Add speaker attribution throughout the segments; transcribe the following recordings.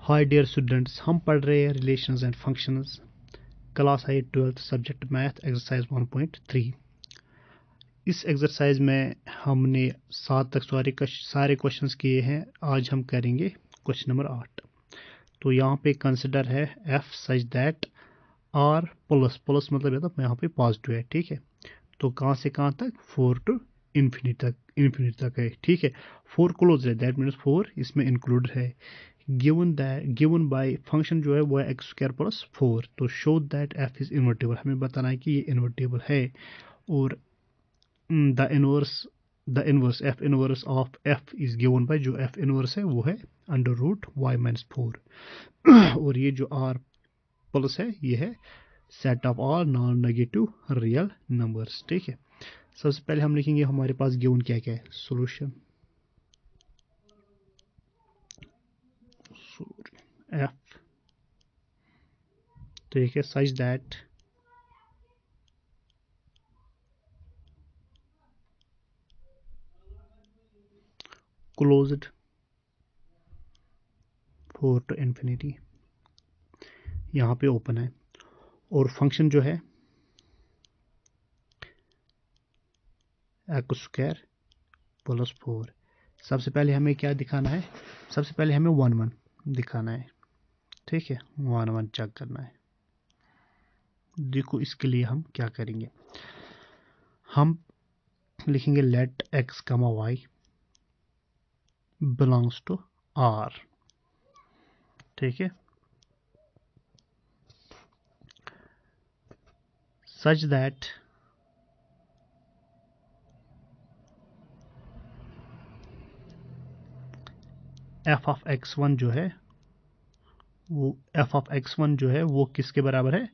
Speaker 1: Hi dear students, हम पढ़ रहे हैं relations and functions, class 8 12th subject math exercise 1.3। इस एक्सरसाइज में हमने 7 तक सारे क्वेश्चंस किए हैं। आज हम करेंगे क्वेश्चन नंबर 8। तो यहाँ पे कंसिडर है F such that R plus plus मतलब है तो यहाँ पे पॉजिटिव है, ठीक है। तो कहाँ से कहाँ तक? 4 to इन्फिनिटी तक है, ठीक है। 4 क्लोज है, दैट मीन्स 4 इसमें इंक्लूड है। गिवन बाय फंक्शन जो है वो है एक्स स्क्वायर प्लस 4। तो show that F is invertible, हमें बताना है कि ये इन्वर्टेबल है। और the inverse F inverse of F is given by, जो एफ इनवर्स है वो है अंडर रूट वाई माइनस 4। और ये जो आर प्लस है ये है set of all non negative real numbers, ठीक है। सबसे पहले हम लिखेंगे हमारे पास गिवन क्या क्या है। सोल्यूशन एफ, ठीक है, such that closed 4 to infinity, यहाँ पे ओपन है। और फंक्शन जो है एक्स स्क्वायर प्लस 4। सबसे पहले हमें क्या दिखाना है? सबसे पहले हमें 1 1 दिखाना है, ठीक है। 1 1 चेक करना है। देखो इसके लिए हम क्या करेंगे, हम लिखेंगे लेट एक्स कमा वाई बिलोंग्स टू आर, ठीक है। Such that F of x1 जो है वो एफ ऑफ x1 जो है वो किसके बराबर है?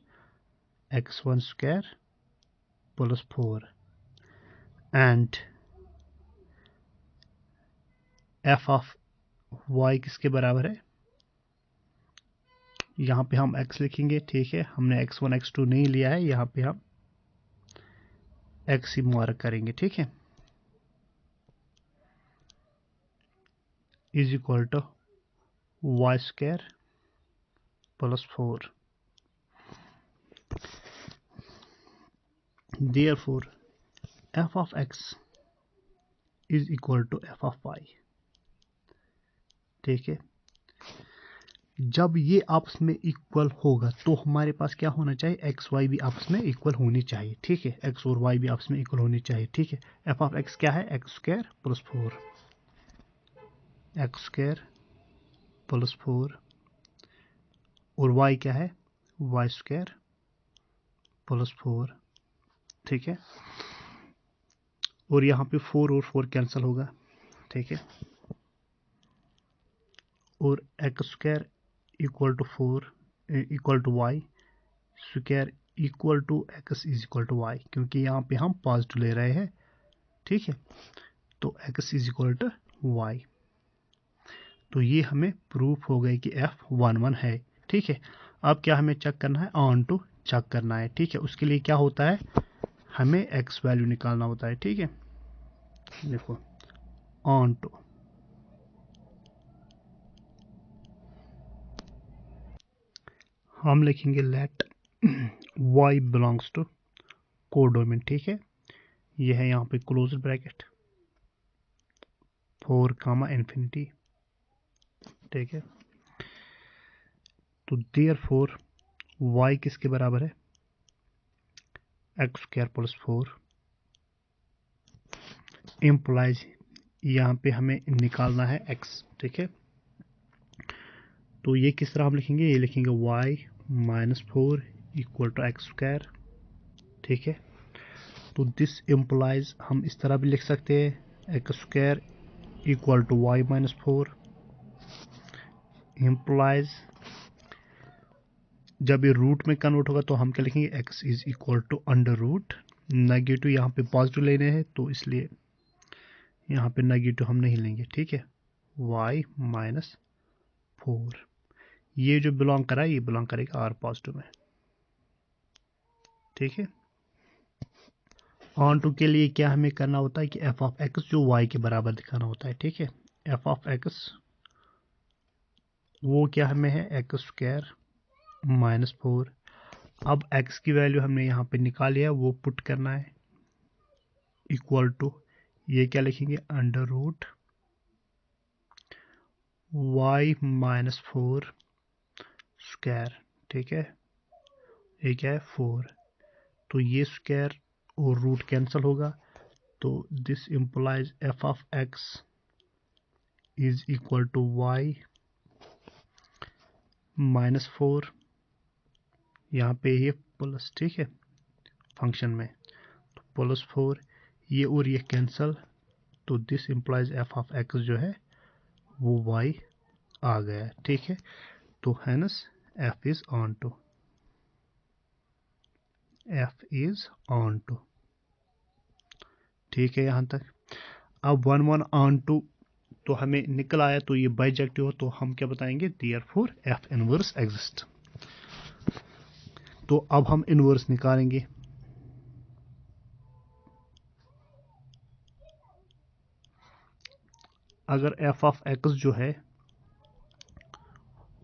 Speaker 1: x1 square plus 4 and F of y किसके बराबर है? यहाँ पे हम x लिखेंगे, ठीक है। हमने x1 x2 नहीं लिया है, यहाँ पे हम x ही मार्क करेंगे, ठीक है। Is equal to Y square plus 4। Therefore f of x is equal to f of y, ठीक है। जब ये आपस में इक्वल होगा तो हमारे पास क्या होना चाहिए? एक्स वाई भी आपस में इक्वल होनी चाहिए, ठीक है। एक्स और वाई भी आपस में इक्वल होनी चाहिए, ठीक है। एफ ऑफ एक्स क्या है? X square plus 4, x square plus 4। और वाई क्या है? वाई स्क्वायर प्लस 4, ठीक है। और यहाँ पे 4 और 4 कैंसिल होगा, ठीक है। और X square equal to 4 equal to Y square equal to X is equal to Y, क्योंकि यहाँ पे हम पॉजिटिव ले रहे हैं, ठीक है। तो X is equal to Y. तो ये हमें प्रूफ हो गई कि एफ 1 1 है, ठीक है। अब क्या हमें चेक करना है? ऑन टू चेक करना है, ठीक है। उसके लिए क्या होता है? हमें एक्स वैल्यू निकालना होता है, ठीक है। देखो ऑन टू, हम लिखेंगे let y belongs to codomain, ठीक है। ये है यहाँ पे क्लोज ब्रैकेट 4 कामा इन्फिनिटी, ठीक है। तो देयरफॉर y किसके बराबर है? एक्स स्क्वायर प्लस 4 इम्प्लाइज, यहाँ पे हमें निकालना है x, ठीक है। तो ये किस तरह हम लिखेंगे? ये लिखेंगे y minus 4 equal to X square, ठीक है। तो दिस इम्प्लाइज हम इस तरह भी लिख सकते हैं, X square equal to Y minus 4 implies, जब ये रूट में कन्वर्ट होगा तो हम क्या लिखेंगे? x is equal to under root, negative यहाँ पे पॉजिटिव लेने हैं तो इसलिए यहाँ पे नेगेटिव हम नहीं लेंगे, ठीक है। y माइनस 4, ये जो बिलोंग करा है ये बिलोंग करेगा आर पॉजिटिव में, ठीक है। ऑन टू के लिए क्या हमें करना होता है कि एफ ऑफ एक्स जो y के बराबर दिखाना होता है, ठीक है। एफ ऑफ एक्स वो क्या हमें है, एक्स स्क्वायर माइनस 4। अब x की वैल्यू हमने यहाँ पे निकाली है, वो पुट करना है इक्वल टू, ये क्या लिखेंगे, under root y minus 4 square. ठीक है, ये क्या है 4, तो ये स्क्वायर और रूट कैंसिल होगा, तो this implies f of x is equal to y minus 4, यहाँ पे ये प्लस, ठीक है, फंक्शन में तो प्लस 4, ये और ये कैंसिल, तो this implies f of x जो है वो y आ गया। ठीक है, तो hence f is onto, f is onto. ठीक है यहाँ तक। अब 1 1 ऑन टू तो हमें निकल आया, तो ये बाइजेक्टिव हो, तो हम क्या बताएंगे, देयरफॉर f इनवर्स एग्जिस्ट। तो अब हम इनवर्स निकालेंगे। अगर f ऑफ x जो है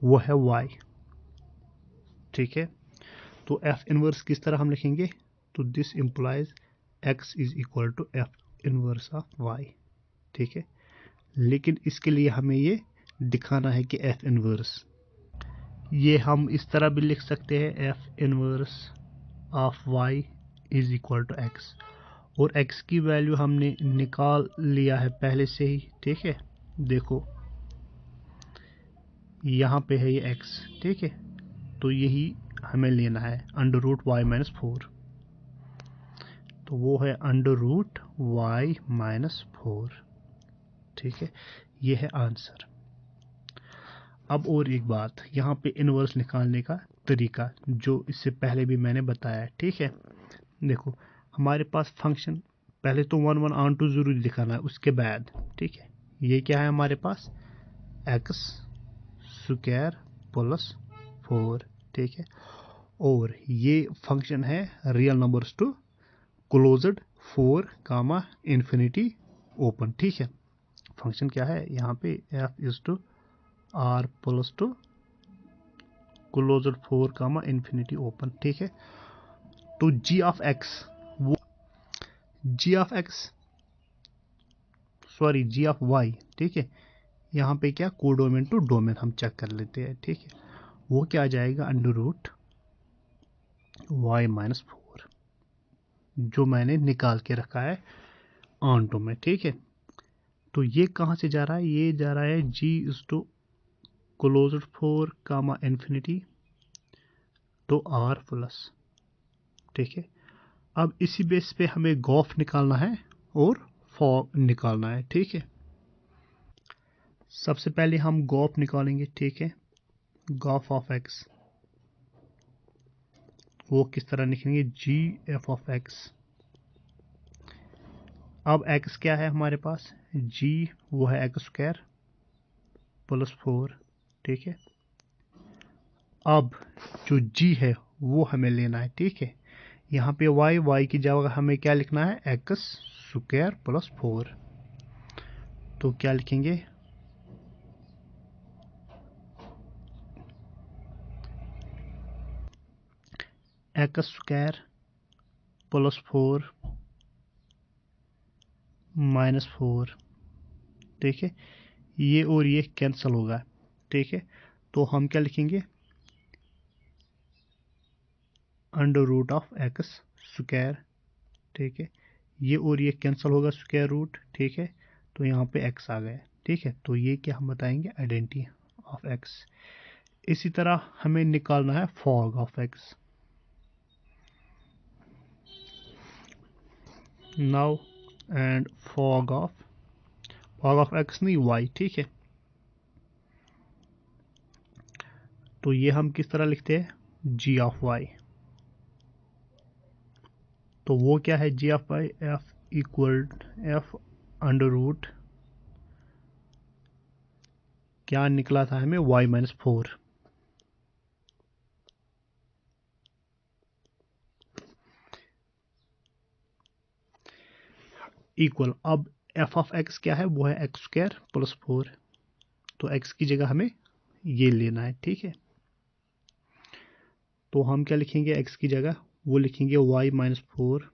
Speaker 1: वो है y, ठीक है, तो f इनवर्स किस तरह हम लिखेंगे, तो this implies x is equal to f inverse of y। ठीक है, लेकिन इसके लिए हमें ये दिखाना है कि f इनवर्स, ये हम इस तरह भी लिख सकते हैं, f inverse of y is equal to x, और x की वैल्यू हमने निकाल लिया है पहले से ही। ठीक है, देखो यहाँ पे है ये x, ठीक है, तो यही हमें लेना है अंडर रूट y माइनस 4, तो वो है अंडर रूट y माइनस 4। ठीक है, ये है आंसर। अब और एक बात, यहाँ पे इनवर्स निकालने का तरीका जो इससे पहले भी मैंने बताया। ठीक है, देखो हमारे पास फंक्शन, पहले तो 1 1 ऑन टू जरूरी दिखाना है, उसके बाद, ठीक है, ये क्या है हमारे पास, एक्स स्क्वायर प्लस 4। ठीक है, और ये फंक्शन है real numbers to closed 4 comma infinity open. ठीक है, फंक्शन क्या है यहाँ पे, F is to R plus to closed 4 comma infinity open. ठीक है, तो जी ऑफ एक्स, वो G of X, sorry G of Y, ठीक है, यहाँ पे क्या कोडोमेन टू डोमेन हम चेक कर लेते हैं। ठीक है, वो क्या आ जाएगा, अंडर रूट वाई माइनस 4, जो मैंने निकाल के रखा है ऑन टू में। ठीक है, तो ये कहाँ से जा रहा है, ये जा रहा है G is to closed 4 comma infinity to R plus. ठीक है, अब इसी बेस पे हमें गॉफ निकालना है और फॉग निकालना है। ठीक है, सबसे पहले हम गॉफ निकालेंगे। ठीक है, गॉफ ऑफ एक्स, वो किस तरह लिखेंगे, जी एफ ऑफ एक्स। अब एक्स क्या है हमारे पास, जी वो है एक्स स्क्वायर प्लस 4। ठीक है, अब जो जी है वो हमें लेना है। ठीक है, यहाँ पे वाई की जगह हमें क्या लिखना है, एक्स स्क्वायर प्लस 4। तो क्या लिखेंगे, एक्स स्क्वायर प्लस 4 माइनस 4। ठीक है, ये और ये कैंसिल होगा। ठीक है, तो हम क्या लिखेंगे, under root of X square. ठीक है, ये और ये कैंसिल होगा, स्क्वायर रूट। ठीक है, तो यहाँ पे एक्स आ गया। ठीक है, तो ये क्या हम बताएंगे, आइडेंटिटी ऑफ एक्स। इसी तरह हमें निकालना है fog of x. Now and fog of x नहीं वाई। ठीक है, तो ये हम किस तरह लिखते हैं, जी ऑफ वाई। तो वो क्या है, G of Y, F equal F under root, क्या निकला था हमें, y माइनस 4। इक्वल, अब f ऑफ x क्या है, वो है एक्स स्क्वायर प्लस 4, तो x की जगह हमें ये लेना है, ठीक है। तो हम क्या लिखेंगे x की जगह, वो लिखेंगे y माइनस 4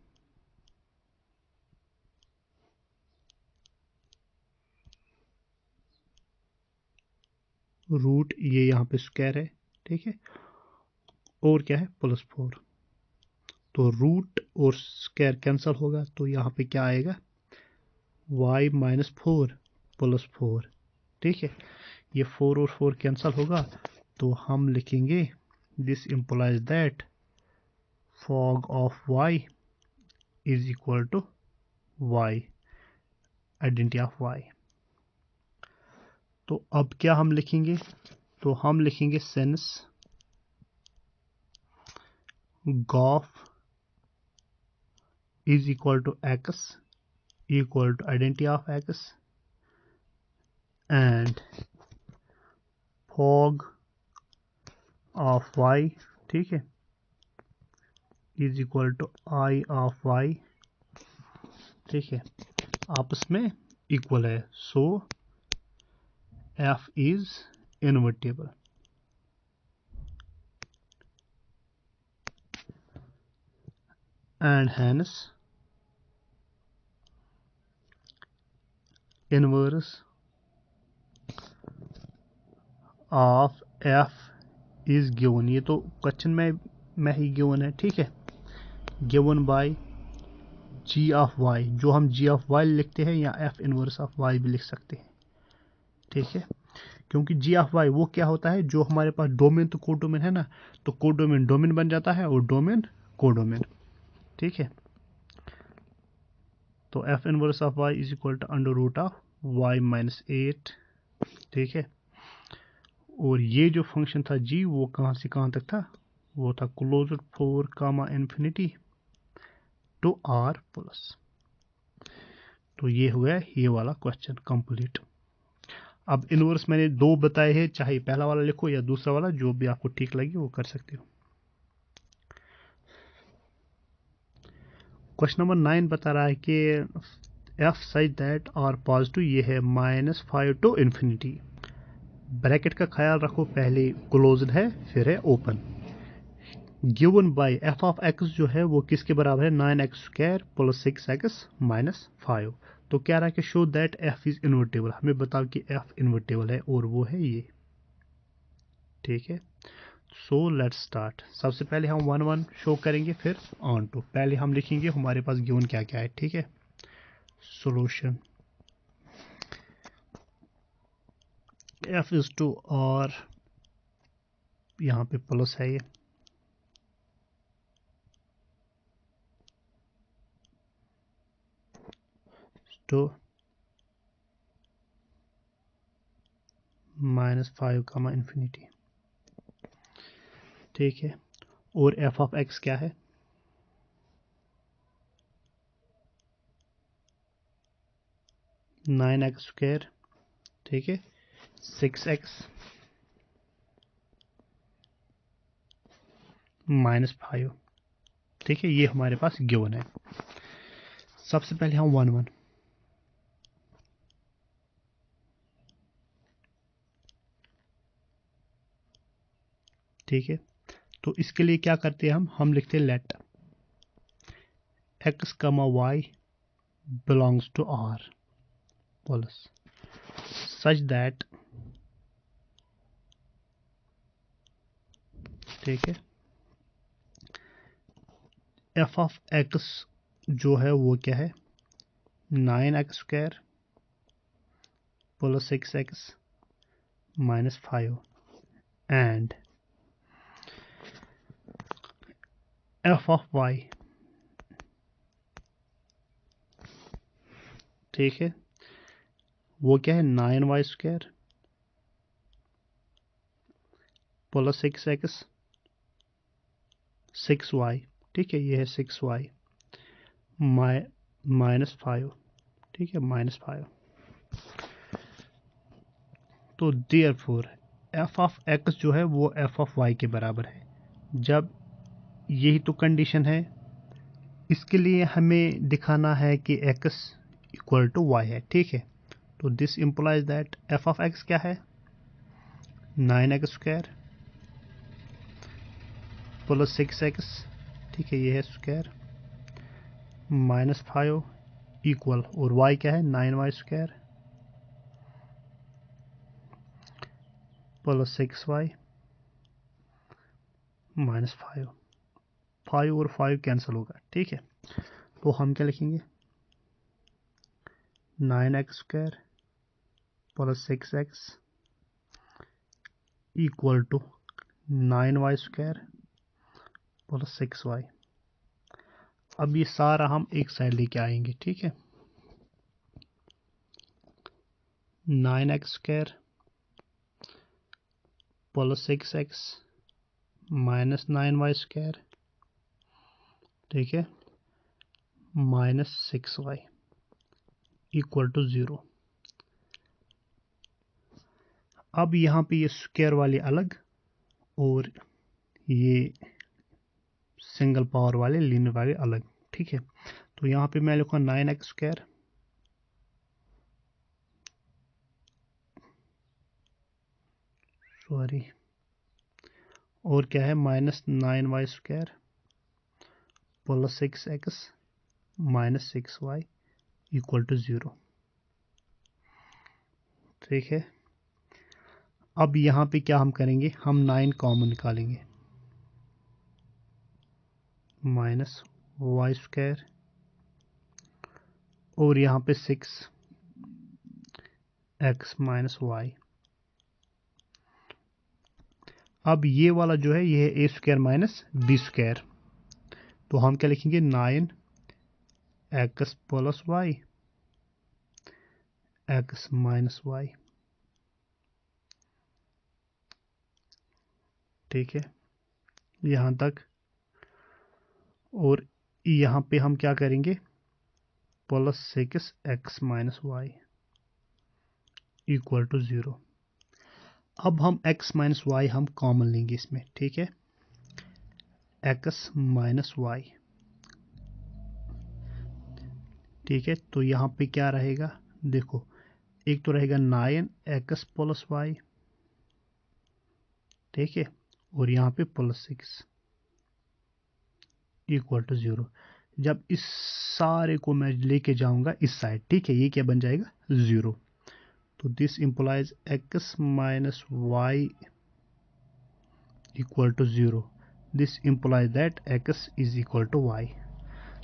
Speaker 1: रूट, ये यहाँ पे स्क्वायर है, ठीक है, और क्या है प्लस 4। तो रूट और स्क्वायर कैंसिल होगा, तो यहाँ पे क्या आएगा y माइनस 4 प्लस 4, ठीक है। ये 4 और 4 कैंसिल होगा, तो हम लिखेंगे this implies that fog of y is equal to y, identity of y। तो अब क्या हम लिखेंगे, तो हम लिखेंगे since gof is equal to x equal to identity of x and fog of y, ठीक है, is equal to i of y, ठीक है, आपस में इक्वल है। So f is invertible. And hence inverse of f is given, ये तो question में ही गिवन है, ठीक है, given by g of y, जो हम g ऑफ y लिखते हैं या f इनवर्स ऑफ y भी लिख सकते हैं, ठीक है। क्योंकि g ऑफ y वो क्या होता है, जो हमारे पास डोमेन तो कोडोमेन है ना, तो कोडोमेन डोमेन बन जाता है और डोमेन कोडोमेन, ठीक है। तो f inverse of y is equal to under root of y minus 8, ठीक है। और ये जो फंक्शन था g, वो कहाँ से कहाँ तक था, वो था closed 4 comma infinity to r plus. तो ये हो गया ये वाला क्वेश्चन कंप्लीट। अब इनवर्स मैंने दो बताए हैं, चाहे पहला वाला लिखो या दूसरा वाला, जो भी आपको ठीक लगे वो कर सकते हो। क्वेश्चन नंबर 9 बता रहा है कि f such that R positive, ये है -5 टू इन्फिनिटी। ब्रैकेट का ख्याल रखो, पहले क्लोज्ड है फिर है open. Given by f of x जो है वो किसके बराबर है, 9x square plus 6x minus 5। तो क्या रहा कि show that f is invertible, हमें बताओ कि f इन्वर्टेबल है, और वो है ये, ठीक है। So let's start. सबसे पहले हम 1 1 शो करेंगे, फिर ऑन टू। पहले हम लिखेंगे हमारे पास गिवन क्या क्या है, ठीक है। Solution f is to r, यहाँ पे प्लस है ये, तो -5 कामा इन्फिनिटी, ठीक है। और f ऑफ x क्या है, -9x स्क्वायर, ठीक है, 6x माइनस 5, ठीक है। ये हमारे पास गिवन है। सबसे पहले हम 1 1, ठीक है। तो इसके लिए क्या करते हैं हम लिखते हैं let x comma y belongs to r plus such that, ठीक है, f ऑफ x जो है वो क्या है, 9x square plus 6x minus 5 and f of y, ठीक है, वो क्या है, 9y square plus 6x 6y, ठीक है, ये है 6y माइनस 5, ठीक है, माइनस 5। तो देयरफॉर f ऑफ x जो है वो f ऑफ y के बराबर है। जब यही तो कंडीशन है, इसके लिए हमें दिखाना है कि x इक्वल टू y है, ठीक है। तो this implies that f of x क्या है, 9x² प्लस 6x, ठीक है, ये है स्क्वायर, -5 इक्वल, और y क्या है 9y² प्लस 6y -5, 5 और 5 कैंसिल होगा, ठीक है। तो हम क्या लिखेंगे 9x² plus 6x equal to 9y² plus 6y। अब ये सारा हम एक साइड लेके आएंगे, ठीक है। 9x² plus 6x minus 9y², ठीक है, माइनस 6y इक्वल टू 0। अब यहाँ पे ये स्क्वायर वाले अलग और ये सिंगल पावर वाले लीनियर वाले अलग, ठीक है। तो यहाँ पे मैं लिखूँगा 9x², सॉरी, और क्या है minus 9y² plus 6x minus 6y equal to 0, ठीक है। अब यहाँ पे क्या हम करेंगे, हम 9 कॉमन निकालेंगे, माइनस y² और यहाँ पे 6x माइनस y। अब ये वाला जो है ये है a² माइनस b², तो हम क्या लिखेंगे 9x plus y x minus y, ठीक है, यहाँ तक। और यहाँ पे हम क्या करेंगे plus 6x minus y equal to 0। अब हम x माइनस y हम कॉमन लेंगे इसमें, ठीक है, x माइनस y, ठीक है। तो यहाँ पे क्या रहेगा, देखो, एक तो रहेगा 9x प्लस y, ठीक है, और यहाँ पे प्लस 6 इक्वल टू 0। जब इस सारे को मैं लेके जाऊंगा इस साइड, ठीक है, ये क्या बन जाएगा 0। तो this implies x minus y equal to 0। This implies that x is equal to y।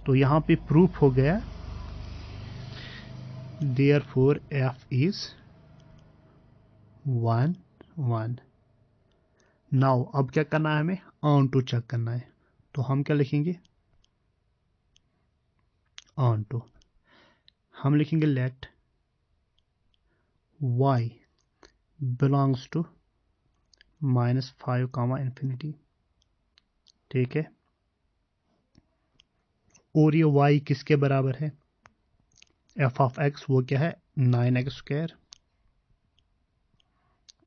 Speaker 1: तो यहाँ पे प्रूफ हो गया, देयरफॉर f इज 1 1। नाउ अब क्या करना है, हमें ऑन टू चेक करना है। तो हम क्या लिखेंगे ऑन टू, हम लिखेंगे let y belongs to -5 comma infinity, ठीक है। और ये y किसके बराबर है, f ऑफ x वो क्या है 9x²,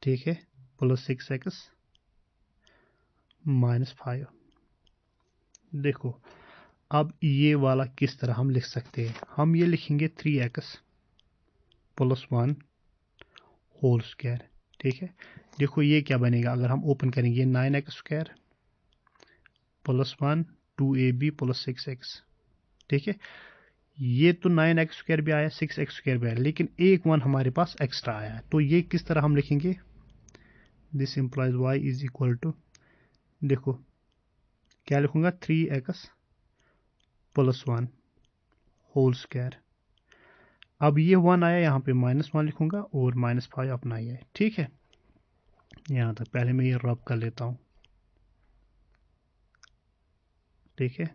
Speaker 1: ठीक है, प्लस 6x माइनस 5। देखो अब ये वाला किस तरह हम लिख सकते हैं, हम ये लिखेंगे 3x प्लस 1 होल स्क्वायर, ठीक है। देखो ये क्या बनेगा, अगर हम ओपन करेंगे 9x² plus 1 2ab plus 6x, ठीक है। ये तो 9x² भी आया 6x² भी आया, लेकिन एक 1 हमारे पास एक्स्ट्रा आया है। तो ये किस तरह हम लिखेंगे, this implies y is equal to, देखो क्या लिखूंगा 3x प्लस 1 होल स्क्वायर। अब ये 1 आया, यहाँ पे -1 लिखूंगा और -5 अपना ही है, ठीक है। यहाँ तक पहले मैं ये रब कर लेता हूँ, ठीक है।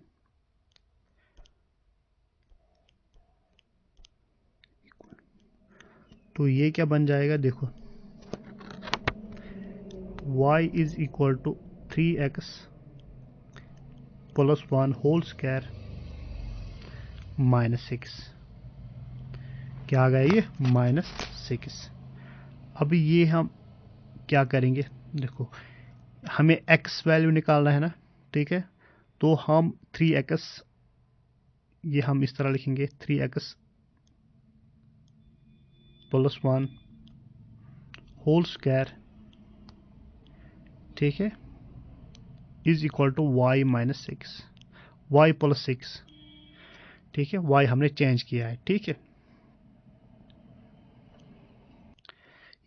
Speaker 1: तो ये क्या बन जाएगा, देखो y is equal to 3x plus 1 whole square -6, क्या आ गया ये -6। अब ये हम क्या करेंगे, देखो हमें x वैल्यू निकालना है ना, ठीक है। तो हम 3x, ये हम इस तरह लिखेंगे 3x प्लस 1 होल स्क्वायर ठीक है, is equal to Y minus 6, Y plus 6, ठीक है, वाई हमने चेंज किया है, ठीक है।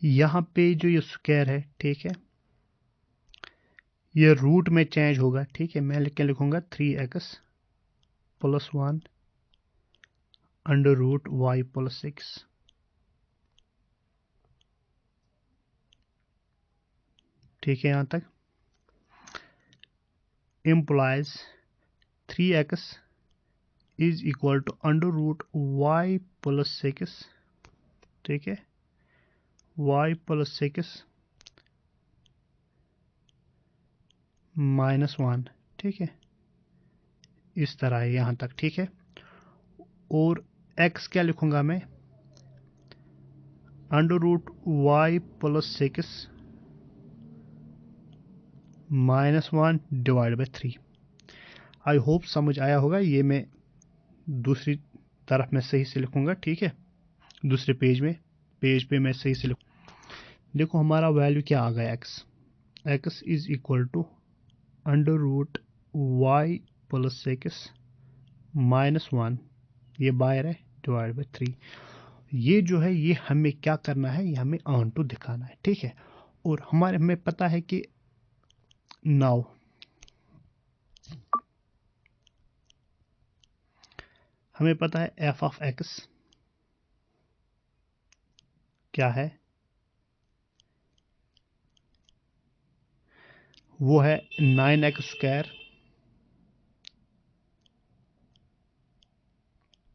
Speaker 1: यहाँ पे जो ये स्क्वायर है, ठीक है, ये रूट में चेंज होगा, ठीक है। मैं लिखूंगा 3x plus 1 under root Y plus 6, ठीक है। यहाँ तक implies 3x is equal to under root Y plus 6, ठीक है, वाई प्लस 6 माइनस 1, ठीक है, इस तरह है यहाँ तक, ठीक है। और x क्या लिखूंगा मैं, under root Y plus 6 minus 1 divide by 3। I hope समझ आया होगा। ये मैं दूसरी तरफ में सही से लिखूंगा, ठीक है, दूसरे पेज पे मैं सही से लिखूँ। देखो हमारा वैल्यू क्या आ गया, x is equal to under root Y plus 6 minus 1, ये बाहर है, डिवाइड बाई 3। ये जो है ये हमें क्या करना है, ये हमें ऑन टू दिखाना है, ठीक है। और हमें पता है कि नाउ हमें पता है एफ ऑफ एक्स क्या है, वो है 9x square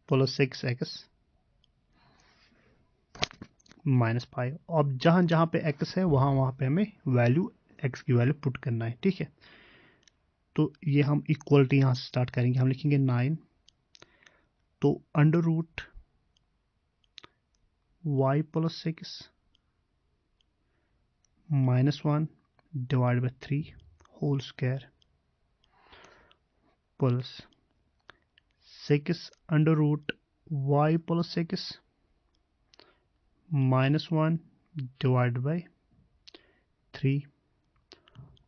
Speaker 1: plus 6x minus 5। अब जहां जहां पे x है वहां पे हमें वैल्यू x की वैल्यू पुट करना है, ठीक है। तो ये हम इक्वलिटी यहां से स्टार्ट करेंगे, हम लिखेंगे 9, तो under root Y plus 6 minus 1 divide by 3 whole square plus 6 under root Y plus 6 minus 1 divide by 3,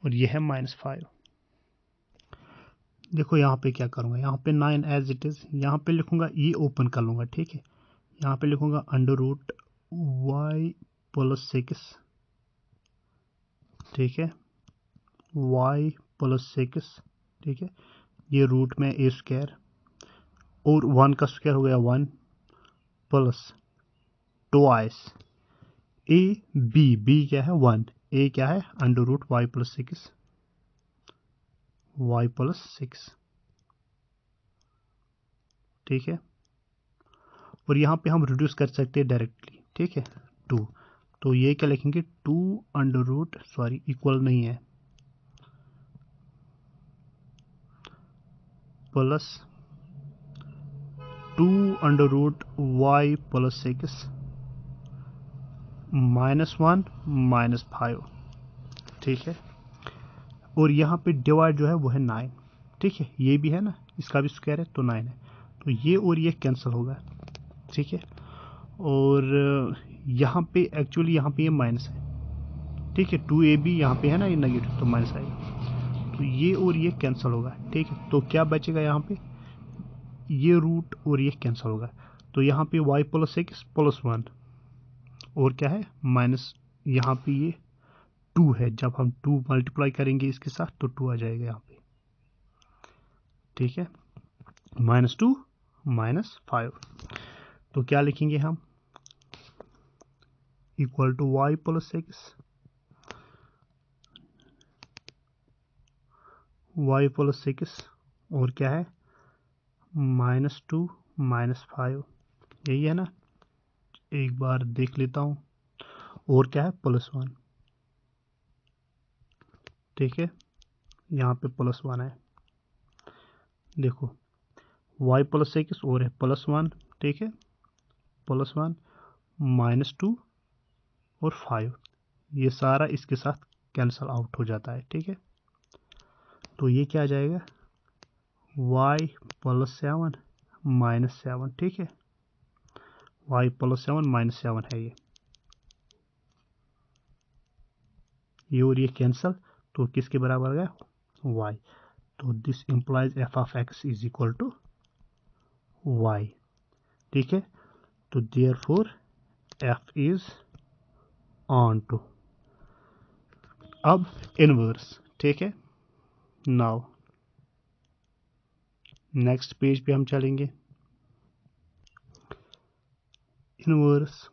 Speaker 1: और यह है माइनस 5। देखो यहाँ पे क्या करूँगा, यहाँ पे 9 एज इट इज़, यहाँ पे लिखूँगा, ये ओपन कर लूँगा, ठीक है। यहाँ पे लिखूँगा अंडर रूट वाई प्लस 6, ठीक है, वाई प्लस 6, ठीक है, ये रूट में ए स्क्वायर और 1 का स्क्वायर हो गया 1 प्लस ट्वाइस ए बी क्या है 1, ए क्या है under root Y plus 6, Y plus 6, ठीक है। और यहाँ पे हम रिड्यूस कर सकते हैं डायरेक्टली, ठीक है, 2। तो ये क्या लिखेंगे 2 अंडर रूट, सॉरी इक्वल नहीं है, plus 2 under root Y plus 6 minus 1 minus 5, ठीक है। और यहाँ पे डिवाइड जो है वो है 9, ठीक है, ये भी है ना, इसका भी स्क्वायर है तो 9 है, तो ये और ये कैंसिल होगा, ठीक है। और यहाँ पे एक्चुअली यहाँ पे ये माइनस है, ठीक है, 2ab यहाँ पे है ना, ये नेगेटिव तो माइनस आएगा, तो ये और ये कैंसिल होगा, ठीक है। तो क्या बचेगा यहाँ पे, ये रूट और ये कैंसिल होगा, तो यहाँ पे y प्लस 6 प्लस 1 और क्या है माइनस, यहाँ पे ये 2 है, जब हम 2 मल्टीप्लाई करेंगे इसके साथ तो 2 आ जाएगा यहाँ पे, ठीक है, -2 -5। तो क्या लिखेंगे हम, equal to Y plus 6 Y plus 6 और क्या है -2 -5, यही है ना, एक बार देख लेता हूँ, और क्या है +1, ठीक है, यहाँ पे +1 है, देखो y प्लस 6 और है +1, ठीक है, +1 -2 और 5, ये सारा इसके साथ कैंसल आउट हो जाता है, ठीक है। तो ये क्या आ जाएगा y प्लस 7 -7, ठीक है, y प्लस 7 -7 है ये और ये कैंसल, तो किसके बराबर आ गया y। तो this implies F of X is equal to y। ठीक है, तो therefore f is onto. अब इनवर्स, ठीक है। नाउ नेक्स्ट पेज पे हम चलेंगे। इनवर्स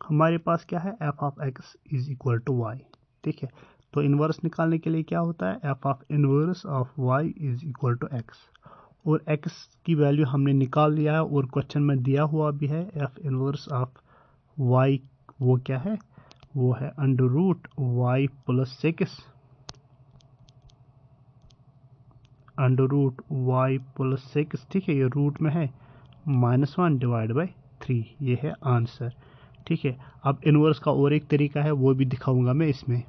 Speaker 1: हमारे पास क्या है, F of X is equal to Y. ठीक है, तो इनवर्स निकालने के लिए क्या होता है, F of inverse of Y is equal to X. और एक्स की वैल्यू हमने निकाल लिया है और क्वेश्चन में दिया हुआ भी है एफ इनवर्स ऑफ वाई, वो क्या है, वो है under root Y plus 6 under root Y plus 6। ठीक है, ये रूट में है -1 डिवाइड बाई 3, ये है आंसर। ठीक है, अब इनवर्स का और एक तरीका है, वो भी दिखाऊंगा मैं इसमें।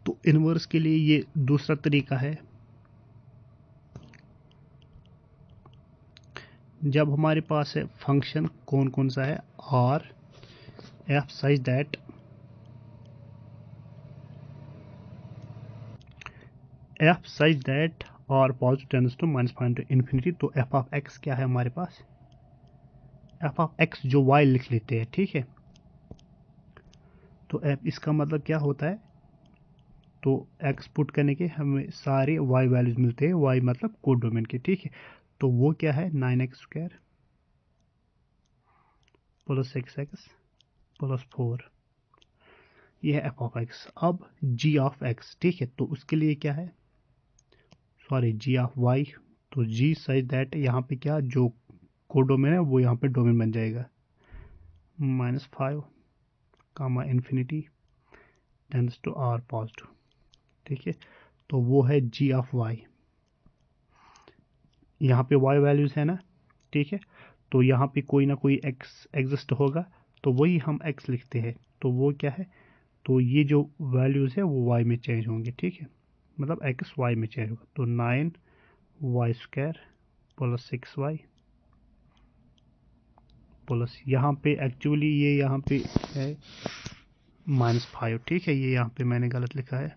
Speaker 1: तो इनवर्स के लिए ये दूसरा तरीका है, जब हमारे पास है फंक्शन कौन कौन सा है, R F such that R positive tends to -5 to infinity. तो एफ ऑफ एक्स क्या है हमारे पास, एफ ऑफ एक्स जो वाई लिख लेते हैं। ठीक है, तो एफ इसका मतलब क्या होता है, तो एक्स पुट करने के हमें सारे वाई वैल्यूज मिलते हैं, वाई मतलब कोड डोमेन के। ठीक है, तो वो क्या है 9x² प्लस 6x प्लस 4, ये है एफ ऑफ एक्स। अब जी ऑफ एक्स, ठीक है, तो उसके लिए क्या है, सॉरी जी ऑफ वाई, तो जी सच दैट यहाँ पे क्या जो कोड डोमेन है वो यहाँ पे डोमेन बन जाएगा -5 comma infinity tends to R positive. ठीक है, तो वो है जी ऑफ वाई। यहाँ पे वाई वैल्यूज है ना, ठीक है, तो यहाँ पे कोई ना कोई एक्स एग्जिस्ट होगा, तो वही हम एक्स लिखते हैं। तो वो क्या है, तो ये जो वैल्यूज है वो वाई में चेंज होंगे। ठीक है, मतलब एक्स वाई में चेंज होगा, तो 9y² प्लस 6y प्लस यहाँ पे एक्चुअली ये यहाँ पे है -5। ठीक है, ये यहाँ पे मैंने गलत लिखा है,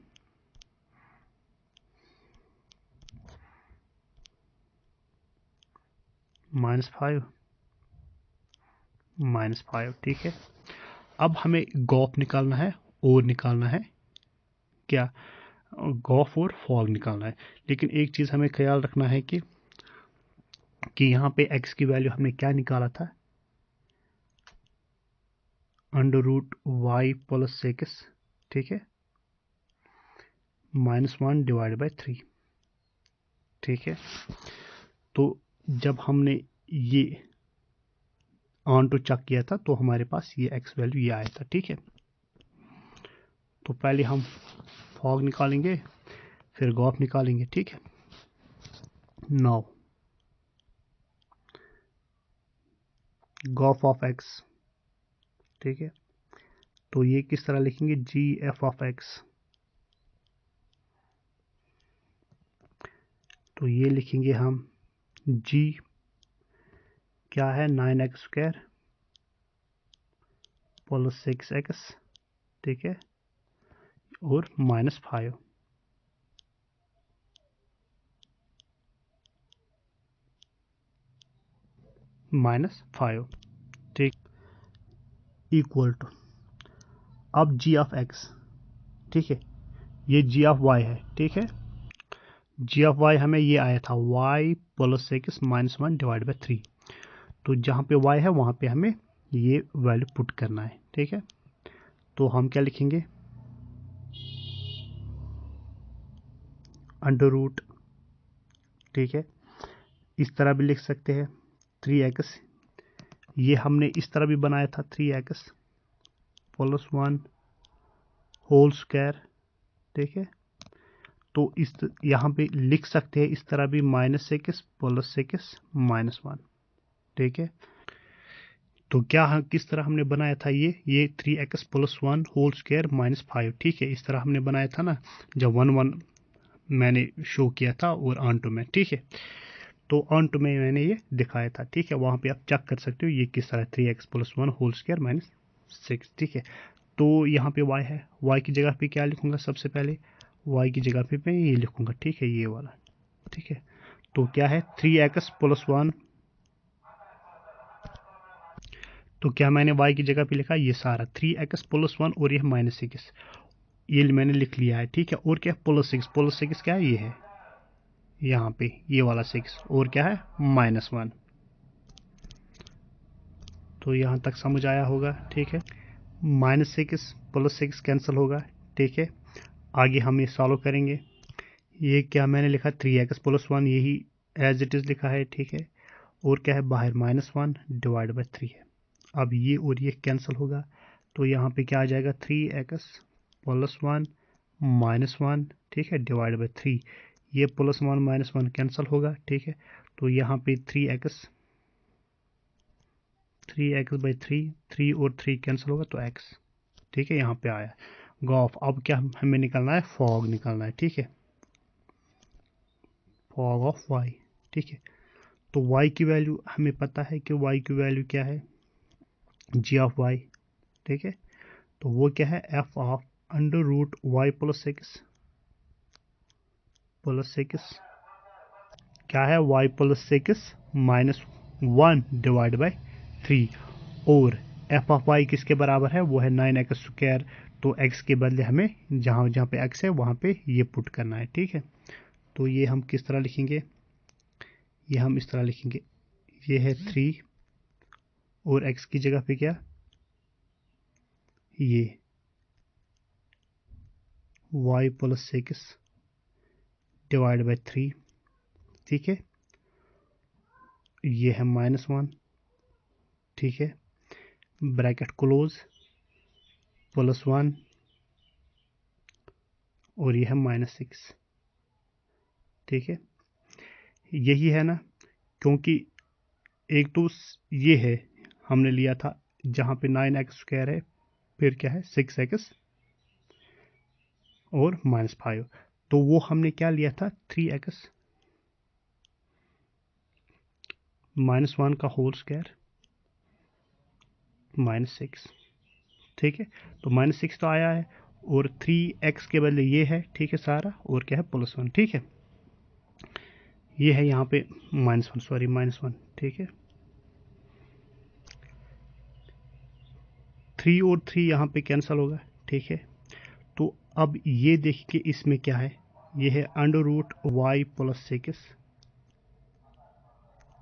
Speaker 1: -5। ठीक है, अब हमें गॉफ निकालना है और निकालना है क्या, गॉफ और फॉग निकालना है। लेकिन एक चीज़ हमें ख्याल रखना है कि यहाँ पे x की वैल्यू हमने क्या निकाला था, अंडर रूट वाई प्लस 6। ठीक है, -1 डिवाइड बाई 3। ठीक है, तो जब हमने ये ऑन टू चेक किया था तो हमारे पास ये x वैल्यू ये आया था। ठीक है, तो पहले हम फॉग निकालेंगे फिर गॉफ निकालेंगे। ठीक है, नाउ गॉफ ऑफ x, ठीक है, तो ये किस तरह लिखेंगे, जी एफ ऑफ एक्स, तो ये लिखेंगे हम g क्या है 9x² प्लस 6x। ठीक है, और -5 -5। ठीक, इक्वल टू, अब g ऑफ x, ठीक है, ये g ऑफ y है। ठीक है, g ऑफ y हमें ये आया था y प्लस 6 -1 डिवाइड बाई 3। तो जहाँ पे y है वहाँ पे हमें ये वैल्यू पुट करना है। ठीक है, तो हम क्या लिखेंगे, अंडर रूट, ठीक है, इस तरह भी लिख सकते हैं 3x, ये हमने इस तरह भी बनाया था 3x प्लस 1 होल स्क्वायर। ठीक है, तो इस यहाँ पे लिख सकते हैं इस तरह भी -6 प्लस 6 -1। ठीक है, तो क्या हम किस तरह हमने बनाया था, ये 3x प्लस 1 होल स्क्वायर -5। ठीक है, इस तरह हमने बनाया था ना, जब 1 मैंने शो किया था और ऑन टू में। ठीक है, तो ऑन टू में मैंने ये दिखाया था। ठीक है, वहाँ पे आप चेक कर सकते हो ये किस तरह 3x प्लस 1 होल स्क्वायर 6, ठीक है। तो यहाँ पे y है, y की जगह पे क्या लिखूंगा? सबसे पहले y की जगह पे मैं ये लिखूंगा, ठीक है, ये वाला, ठीक है। तो क्या है 3x + 1, तो क्या मैंने y की जगह पे लिखा? ये सारा 3x + 1 और ये -6, ये मैंने लिख लिया है, ठीक है। और क्या +6 क्या है? ये है यहाँ पे ये वाला 6, और क्या है -1। तो यहाँ तक समझ आया होगा, ठीक है। -6 + 6 कैंसिल होगा, ठीक है। आगे हम ये सॉल्व करेंगे। ये क्या मैंने लिखा? 3x + 1, यही एज इट इज़ लिखा है, ठीक है। और क्या है बाहर? -1 / 3 है। अब ये और ये कैंसिल होगा, तो यहाँ पे क्या आ जाएगा? 3x + 1 -1, ठीक है, / 3। ये +1 -1 कैंसिल होगा, ठीक है। तो यहाँ पे 3x / 3, 3 और 3 कैंसिल होगा, तो x, ठीक है, यहाँ पे आया गॉफ। अब क्या हमें निकालना है? फॉग निकालना है, ठीक है, फॉग ऑफ y, ठीक है। तो y की वैल्यू हमें पता है कि y की वैल्यू क्या है? g ऑफ y, ठीक है। तो वो क्या है? f ऑफ √y + 6 क्या है? y + 6 -1 / 3, और f ऑफ y किसके बराबर है? वो है 9x²। तो x के बदले हमें जहाँ जहाँ पे x है वहाँ पे ये पुट करना है, ठीक है। तो ये हम किस तरह लिखेंगे? ये हम इस तरह लिखेंगे, ये है 3 और x की जगह पे क्या? ये y + 6 / 3, ठीक है। ये है -1, ठीक है, ब्रैकेट क्लोज, +1 और ये है -6, ठीक है। यही है ना, क्योंकि एक तो ये है हमने लिया था जहाँ पे 9x² है, फिर क्या है 6x और -5, तो वो हमने क्या लिया था? 3x -1 का होल स्क्वायर -6, ठीक है। तो -6 तो आया है, और 3x के बदले ये है, ठीक है, सारा, और क्या है +1, ठीक है। ये है यहाँ पे -1, सॉरी -1, ठीक है। 3 और 3 यहाँ पे कैंसिल होगा, ठीक है। तो अब ये देखिए इसमें क्या है? ये है √y + 6,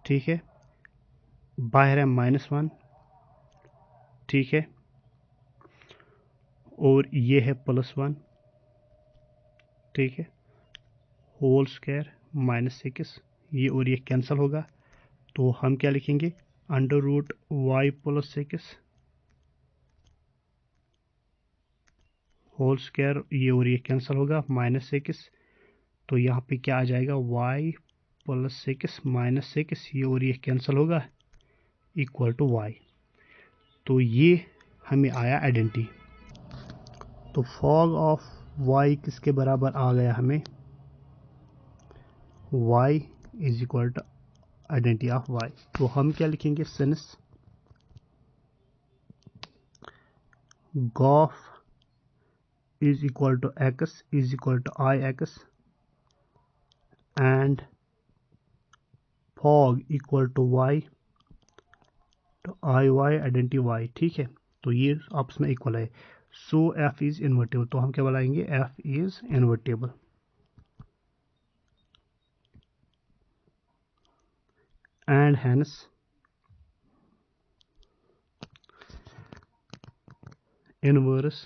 Speaker 1: ठीक है, बाहर है -1, ठीक है, और ये है +1, ठीक है, होल स्क्वायर -6, ये और ये कैंसिल होगा, तो हम क्या लिखेंगे? √y + 6 होल स्क्वायर, ये और ये कैंसिल होगा, -6, तो यहाँ पे क्या आ जाएगा? y + 6 -6, ये और ये कैंसिल होगा, इक्वल टू y। तो ये हमें आया आइडेंटिटी। तो फॉग ऑफ y किसके बराबर आ गया हमें? y = identity of y। तो हम क्या लिखेंगे? Since gof = x = ix and fog = y, तो iy आइडेंटिटी y, ठीक है। तो ये आपस में इक्वल है। सो f इज इन्वर्टेबल, तो हम क्या बनाएंगे? f is invertible and hence inverse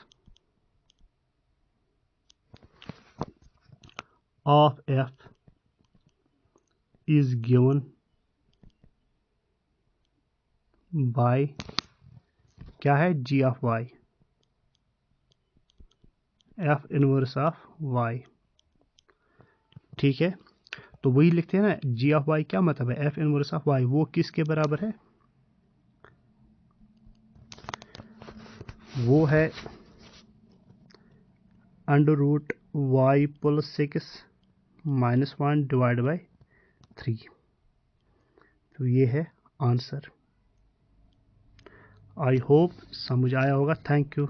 Speaker 1: of f is given by क्या है? g of y, f inverse of y, ठीक है। तो वही लिखते हैं ना, g of y क्या मतलब है? f इनवर्स ऑफ y, वो किसके बराबर है? वो है √y + 6 -1 / 3। तो ये है आंसर। आई होप समझ आया होगा। Thank you.